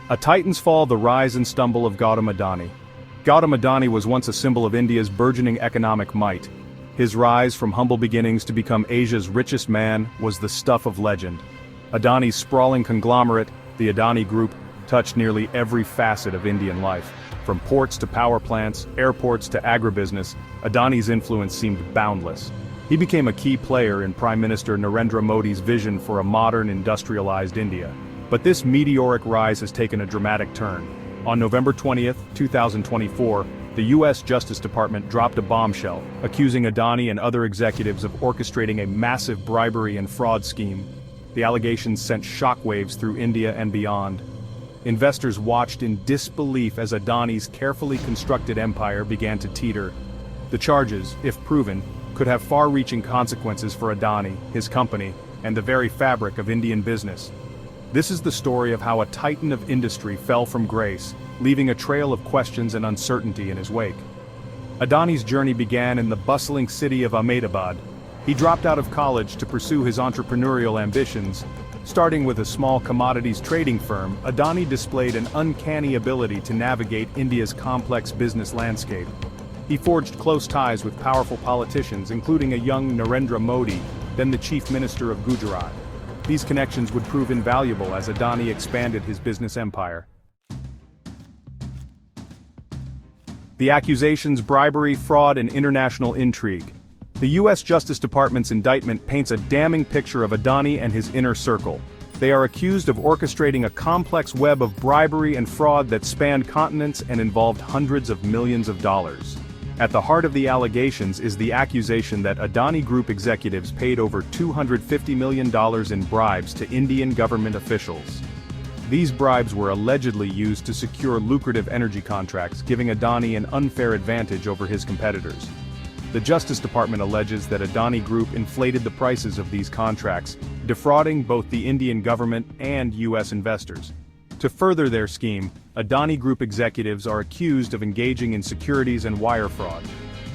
A Titan's Fall: The Rise and Stumble of Gautam Adani. Gautam Adani was once a symbol of India's burgeoning economic might. His rise from humble beginnings to become Asia's richest man was the stuff of legend. Adani's sprawling conglomerate, the Adani Group, touched nearly every facet of Indian life. From ports to power plants, airports to agribusiness, Adani's influence seemed boundless. He became a key player in Prime Minister Narendra Modi's vision for a modern, industrialized India. But this meteoric rise has taken a dramatic turn. On November 20, 2024, the U.S. Justice Department dropped a bombshell, accusing Adani and other executives of orchestrating a massive bribery and fraud scheme. The allegations sent shockwaves through India and beyond. Investors watched in disbelief as Adani's carefully constructed empire began to teeter. The charges, if proven, could have far-reaching consequences for Adani, his company, and the very fabric of Indian business. This is the story of how a titan of industry fell from grace, leaving a trail of questions and uncertainty in his wake. Adani's journey began in the bustling city of Ahmedabad. He dropped out of college to pursue his entrepreneurial ambitions. Starting with a small commodities trading firm, Adani displayed an uncanny ability to navigate India's complex business landscape. He forged close ties with powerful politicians, including a young Narendra Modi, then the Chief Minister of Gujarat. These connections would prove invaluable as Adani expanded his business empire. The accusations: bribery, fraud, and international intrigue. The U.S. Justice Department's indictment paints a damning picture of Adani and his inner circle. They are accused of orchestrating a complex web of bribery and fraud that spanned continents and involved hundreds of millions of dollars. At the heart of the allegations is the accusation that Adani Group executives paid over $250 million in bribes to Indian government officials. These bribes were allegedly used to secure lucrative energy contracts, giving Adani an unfair advantage over his competitors. The Justice Department alleges that Adani Group inflated the prices of these contracts, defrauding both the Indian government and U.S. investors. To further their scheme, Adani Group executives are accused of engaging in securities and wire fraud.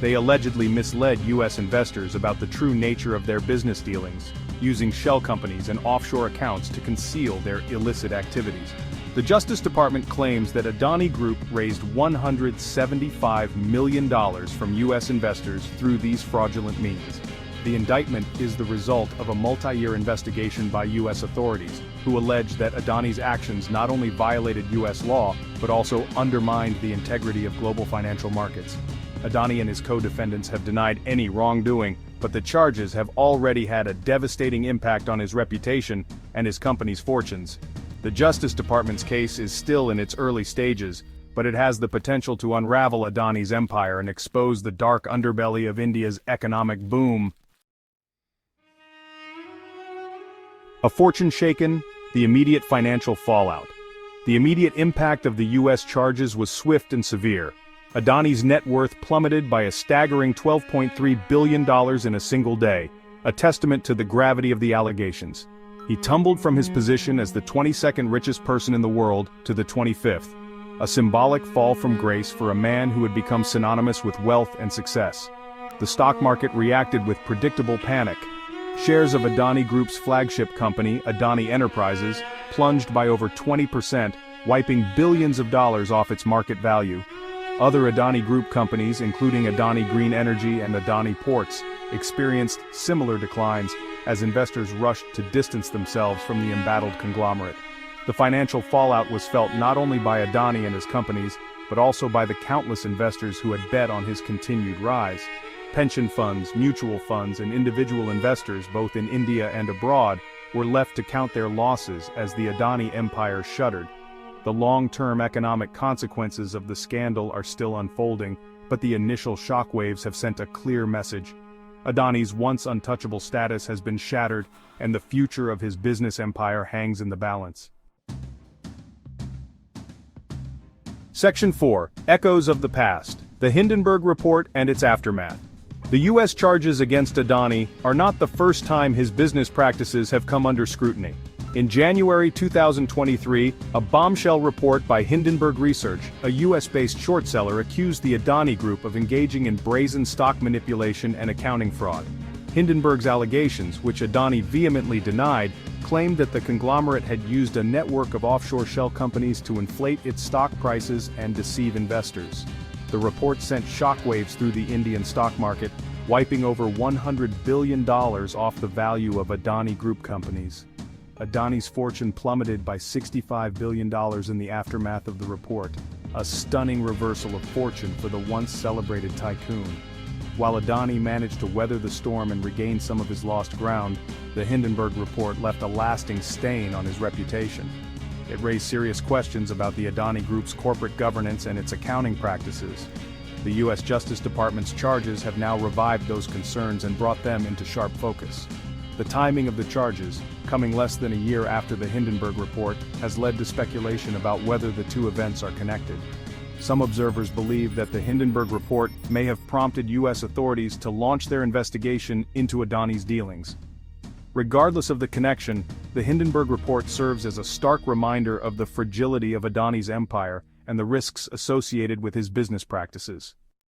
They allegedly misled U.S. investors about the true nature of their business dealings, using shell companies and offshore accounts to conceal their illicit activities. The Justice Department claims that Adani Group raised $175 million from U.S. investors through these fraudulent means. The indictment is the result of a multi-year investigation by U.S. authorities, who allege that Adani's actions not only violated U.S. law, but also undermined the integrity of global financial markets. Adani and his co-defendants have denied any wrongdoing, but the charges have already had a devastating impact on his reputation and his company's fortunes. The Justice Department's case is still in its early stages, but it has the potential to unravel Adani's empire and expose the dark underbelly of India's economic boom. A fortune shaken, the immediate financial fallout. The immediate impact of the U.S. charges was swift and severe. Adani's net worth plummeted by a staggering $12.3 billion in a single day, a testament to the gravity of the allegations. He tumbled from his position as the 22nd richest person in the world to the 25th, a symbolic fall from grace for a man who had become synonymous with wealth and success. The stock market reacted with predictable panic. Shares of Adani Group's flagship company, Adani Enterprises, plunged by over 20%, wiping billions of dollars off its market value. Other Adani Group companies, including Adani Green Energy and Adani Ports, experienced similar declines as investors rushed to distance themselves from the embattled conglomerate. The financial fallout was felt not only by Adani and his companies, but also by the countless investors who had bet on his continued rise. Pension funds, mutual funds, and individual investors, both in India and abroad, were left to count their losses as the Adani empire shuddered. The long-term economic consequences of the scandal are still unfolding, but the initial shockwaves have sent a clear message. Adani's once untouchable status has been shattered, and the future of his business empire hangs in the balance. Section 4. Echoes of the Past. The Hindenburg Report and its aftermath. The U.S. charges against Adani are not the first time his business practices have come under scrutiny. In January 2023, a bombshell report by Hindenburg Research, a US-based short seller, accused the Adani Group of engaging in brazen stock manipulation and accounting fraud. Hindenburg's allegations, which Adani vehemently denied, claimed that the conglomerate had used a network of offshore shell companies to inflate its stock prices and deceive investors. The report sent shockwaves through the Indian stock market, wiping over $100 billion off the value of Adani Group companies. Adani's fortune plummeted by $65 billion in the aftermath of the report, a stunning reversal of fortune for the once celebrated tycoon. While Adani managed to weather the storm and regain some of his lost ground, the Hindenburg report left a lasting stain on his reputation. It raised serious questions about the Adani Group's corporate governance and its accounting practices. The U.S. Justice Department's charges have now revived those concerns and brought them into sharp focus. The timing of the charges, coming less than a year after the Hindenburg report, has led to speculation about whether the two events are connected. Some observers believe that the Hindenburg report may have prompted U.S. authorities to launch their investigation into Adani's dealings. Regardless of the connection, the Hindenburg report serves as a stark reminder of the fragility of Adani's empire and the risks associated with his business practices.